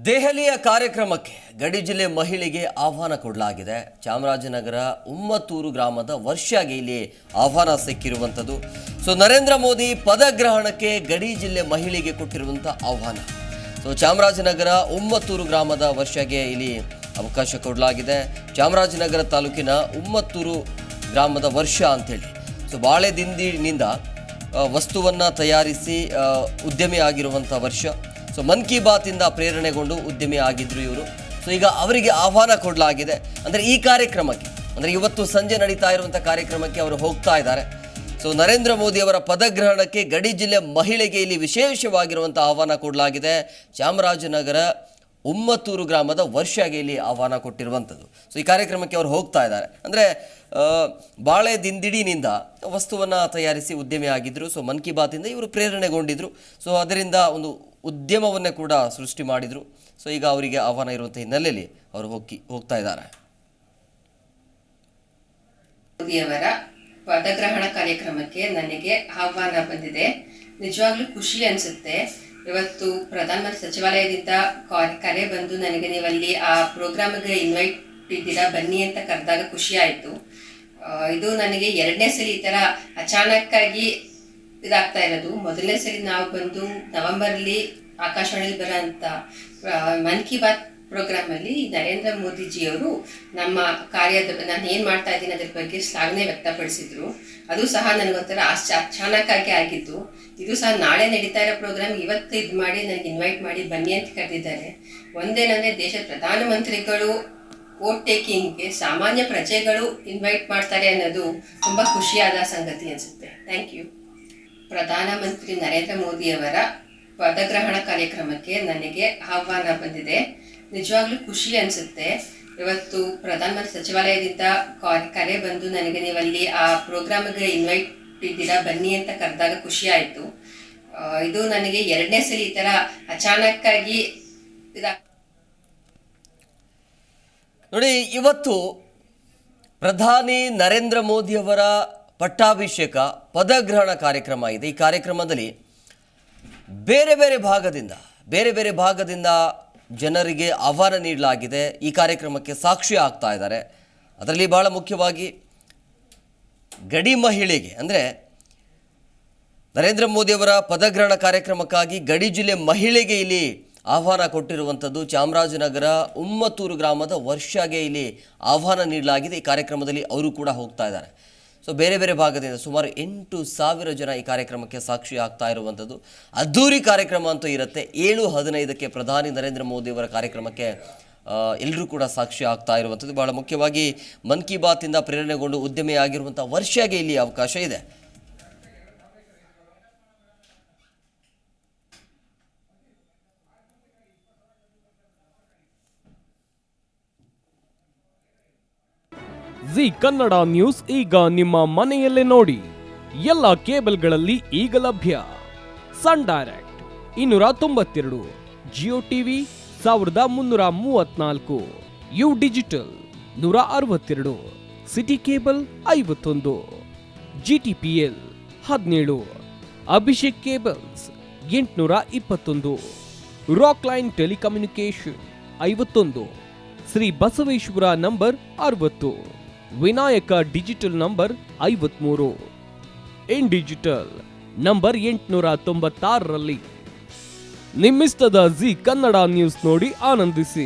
ದೆಹಲಿಯ ಕಾರ್ಯಕ್ರಮಕ್ಕೆ ಗಡಿ ಜಿಲ್ಲೆ ಮಹಿಳೆಗೆ ಆಹ್ವಾನ ಕೊಡಲಾಗಿದೆ. ಚಾಮರಾಜನಗರ ಉಮ್ಮತ್ತೂರು ಗ್ರಾಮದ ವರ್ಷಾಗೆ ಇಲ್ಲಿ ಆಹ್ವಾನ ಸಿಕ್ಕಿರುವಂಥದ್ದು. ನರೇಂದ್ರ ಮೋದಿ ಪದಗ್ರಹಣಕ್ಕೆ ಗಡಿ ಜಿಲ್ಲೆ ಮಹಿಳೆಗೆ ಕೊಟ್ಟಿರುವಂಥ ಆಹ್ವಾನ. ಚಾಮರಾಜನಗರ ಉಮ್ಮತ್ತೂರು ಗ್ರಾಮದ ವರ್ಷಾಗೆ ಇಲ್ಲಿ ಅವಕಾಶ ಕೊಡಲಾಗಿದೆ. ಚಾಮರಾಜನಗರ ತಾಲೂಕಿನ ಉಮ್ಮತ್ತೂರು ಗ್ರಾಮದ ವರ್ಷ ಅಂಥೇಳಿ ಬಾಳೆ ದಿಂಡಿನಿಂದ ವಸ್ತುವನ್ನು ತಯಾರಿಸಿ ಉದ್ಯಮಿ ಆಗಿರುವಂಥ ವರ್ಷ. ಮನ್ ಕಿ ಬಾತಿಂದ ಪ್ರೇರಣೆಗೊಂಡು ಉದ್ಯಮಿ ಆಗಿದ್ರು ಇವರು. ಈಗ ಅವರಿಗೆ ಆಹ್ವಾನ ಕೊಡಲಾಗಿದೆ. ಅಂದರೆ ಈ ಕಾರ್ಯಕ್ರಮಕ್ಕೆ, ಅಂದರೆ ಇವತ್ತು ಸಂಜೆ ನಡೀತಾ ಇರುವಂಥ ಕಾರ್ಯಕ್ರಮಕ್ಕೆ ಅವರು ಹೋಗ್ತಾ ಇದ್ದಾರೆ. ನರೇಂದ್ರ ಮೋದಿ ಅವರ ಪದಗ್ರಹಣಕ್ಕೆ ಗಡಿ ಜಿಲ್ಲೆ ಮಹಿಳೆಗೆ ಇಲ್ಲಿ ವಿಶೇಷವಾಗಿರುವಂಥ ಆಹ್ವಾನ ಕೊಡಲಾಗಿದೆ. ಚಾಮರಾಜನಗರ ಉಮ್ಮತ್ತೂರು ಗ್ರಾಮದ ವರ್ಷಾಗೆ ಇಲ್ಲಿ ಆಹ್ವಾನ ಕೊಟ್ಟಿರುವಂಥದ್ದು. ಈ ಕಾರ್ಯಕ್ರಮಕ್ಕೆ ಅವರು ಹೋಗ್ತಾ ಇದ್ದಾರೆ. ಅಂದರೆ ಬಾಳೆ ದಿಂಡಿನಿಂದ ವಸ್ತುವನ್ನು ತಯಾರಿಸಿ ಉದ್ಯಮಿ ಆಗಿದ್ದರು. ಮನ್ ಕಿ ಬಾತಿಂದ ಇವರು ಪ್ರೇರಣೆಗೊಂಡಿದ್ದರು. ಅದರಿಂದ ಒಂದು ಉದ್ಯಮವನ್ನೇ ಕೂಡ ಸೃಷ್ಟಿ ಮಾಡಿದರು. ಈಗ ಅವರಿಗೆ ಆಹ್ವಾನ ಇರುವಂಥ ಹಿನ್ನೆಲೆಯಲ್ಲಿ ಅವರು ಹೋಗ್ತಾ ಇದ್ದಾರೆ. ಮೋದಿಯವರ ಪದಗ್ರಹಣ ಕಾರ್ಯಕ್ರಮಕ್ಕೆ ನನಗೆ ಆಹ್ವಾನ ಬಂದಿದೆ. ನಿಜವಾಗ್ಲೂ ಖುಷಿ ಅನಿಸುತ್ತೆ. ಇವತ್ತು ಪ್ರಧಾನಮಂತ್ರಿ ಸಚಿವಾಲಯದಿಂದ ಕರೆ ಬಂದು ನನಗೆ ನೀವಲ್ಲಿ ಆ ಪ್ರೋಗ್ರಾಮ್ಗೆ ಇನ್ವೈಟ್ ಇದ್ದೀರಾ, ಬನ್ನಿ ಅಂತ ಕರೆದಾಗ ಖುಷಿ ಆಯಿತು. ಇದು ನನಗೆ 2ನೇ ಸಲ ಈ ಥರ ಅಚಾನಕ್ಕಾಗಿ ಇದಾಗ್ತಾ ಇರೋದು. ಮೊದಲನೇ ಸಲ ನಾವು ಬಂದು ನವೆಂಬರ್ಲಿ ಆಕಾಶವಾಣಿಯಲ್ಲಿ ಬರೋ ಅಂತ ಮನ್ ಕಿ ಬಾತ್ ಪ್ರೋಗ್ರಾಮಲ್ಲಿ ನರೇಂದ್ರ ಮೋದಿಜಿಯವರು ನಮ್ಮ ಕಾರ್ಯದ ನಾನು ಏನು ಮಾಡ್ತಾ ಇದ್ದೀನಿ ಅದ್ರ ಬಗ್ಗೆ ಶ್ಲಾಘನೆ ವ್ಯಕ್ತಪಡಿಸಿದ್ರು. ಅದು ಸಹ ನನಗೊಂಥರ ಅಚಾನಕ್ಕಾಗಿ ಆಗಿದ್ದು. ಇದು ಸಹ ನಾಳೆ ನಡೀತಾ ಇರೋ ಪ್ರೋಗ್ರಾಮ್ ಇವತ್ತು ಇದು ಮಾಡಿ ನನಗೆ ಇನ್ವೈಟ್ ಮಾಡಿ ಬನ್ನಿ ಅಂತ ಕರೆದಿದ್ದಾರೆ. ಒಂದೇನಂದರೆ ದೇಶದ ಪ್ರಧಾನಮಂತ್ರಿಗಳು ವೋಟ್ ಟೇಕಿಂಗ್ಗೆ ಸಾಮಾನ್ಯ ಪ್ರಜೆಗಳು ಇನ್ವೈಟ್ ಮಾಡ್ತಾರೆ ಅನ್ನೋದು ತುಂಬ ಖುಷಿಯಾದ ಸಂಗತಿ ಅನಿಸುತ್ತೆ. Thank you. ಪ್ರಧಾನಮಂತ್ರಿ ನರೇಂದ್ರ ಮೋದಿಯವರ ಪದಗ್ರಹಣ ಕಾರ್ಯಕ್ರಮಕ್ಕೆ ನನಗೆ ಆಹ್ವಾನ ಬಂದಿದೆ. ನಿಜವಾಗ್ಲೂ ಖುಷಿ ಅನಿಸುತ್ತೆ. ಇವತ್ತು ಪ್ರಧಾನಮಂತ್ರಿ ಸಚಿವಾಲಯದಿಂದ ಕರೆ ಬಂದು ನನಗೆ ನೀವಲ್ಲಿ ಆ ಪ್ರೋಗ್ರಾಮ್ಗೆ ಇನ್ವೈಟ್ ಇದ್ದೀರಾ, ಬನ್ನಿ ಅಂತ ಕರೆದಾಗ ಖುಷಿ ಆಯಿತು. ಇದು ನನಗೆ 2ನೇ ಸಲ ಈ ಥರ ಅಚಾನಕ್ಕಾಗಿ ನೋಡಿ, ಇವತ್ತು ಪ್ರಧಾನಿ ನರೇಂದ್ರ ಮೋದಿಯವರ ಪಟ್ಟಾಭಿಷೇಕ ಪದಗ್ರಹಣ ಕಾರ್ಯಕ್ರಮ ಇದೆ. ಈ ಕಾರ್ಯಕ್ರಮದಲ್ಲಿ ಬೇರೆ ಬೇರೆ ಭಾಗದಿಂದ ಜನರಿಗೆ ಆಹ್ವಾನ ನೀಡಲಾಗಿದೆ. ಈ ಕಾರ್ಯಕ್ರಮಕ್ಕೆ ಸಾಕ್ಷಿ ಆಗ್ತಾ ಇದ್ದಾರೆ. ಅದರಲ್ಲಿ ಬಹಳ ಮುಖ್ಯವಾಗಿ ಗಡಿ ಮಹಿಳೆಗೆ, ಅಂದರೆ ನರೇಂದ್ರ ಮೋದಿಯವರ ಪದಗ್ರಹಣ ಕಾರ್ಯಕ್ರಮಕ್ಕಾಗಿ ಗಡಿ ಜಿಲ್ಲೆ ಮಹಿಳೆಗೆ ಇಲ್ಲಿ ಆಹ್ವಾನ ಕೊಟ್ಟಿರುವಂಥದ್ದು. ಚಾಮರಾಜನಗರ ಉಮ್ಮತ್ತೂರು ಗ್ರಾಮದ ವರ್ಷಾಗೆ ಇಲ್ಲಿ ಆಹ್ವಾನ ನೀಡಲಾಗಿದೆ. ಈ ಕಾರ್ಯಕ್ರಮದಲ್ಲಿ ಅವರು ಕೂಡ ಹೋಗ್ತಾ ಇದ್ದಾರೆ. ಬೇರೆ ಭಾಗದಿಂದ ಸುಮಾರು 8,000 ಜನ ಈ ಕಾರ್ಯಕ್ರಮಕ್ಕೆ ಸಾಕ್ಷಿ ಆಗ್ತಾ ಇರುವಂಥದ್ದು. ಅದ್ದೂರಿ ಕಾರ್ಯಕ್ರಮ ಅಂತೂ ಇರುತ್ತೆ. 7:15ಕ್ಕೆ ಪ್ರಧಾನಿ ನರೇಂದ್ರ ಮೋದಿಯವರ ಕಾರ್ಯಕ್ರಮಕ್ಕೆ ಎಲ್ಲರೂ ಕೂಡ ಸಾಕ್ಷಿ ಆಗ್ತಾ ಇರುವಂಥದ್ದು. ಬಹಳ ಮುಖ್ಯವಾಗಿ ಮನ್ ಕಿ ಬಾತಿಂದ ಪ್ರೇರಣೆಗೊಂಡು ಉದ್ಯಮಿ ಆಗಿರುವಂಥ ವರ್ಷಾಗೆ ಇಲ್ಲಿ ಅವಕಾಶ ಇದೆ. ಜಿ ಕನ್ನಡ ನ್ಯೂಸ್ ಈಗ ನಿಮ್ಮ ಮನೆಯಲ್ಲೇ ನೋಡಿ. ಎಲ್ಲ ಕೇಬಲ್ಗಳಲ್ಲಿ ಈಗ ಲಭ್ಯ. Sun Direct 292, Jio TV 1334, U digital 162, city cable 51, GTPL 17, Abhishek cables 821, Rockline telecommunication 51, Shri Basaveshwara number 60, Vinayaka digital number 53, in digital number 896ರಲ್ಲಿ ನಿಮ್ಮಿಸ್ತದ ಜಿ ಕನ್ನಡ ನ್ಯೂಸ್ ನೋಡಿ ಆನಂದಿಸಿ.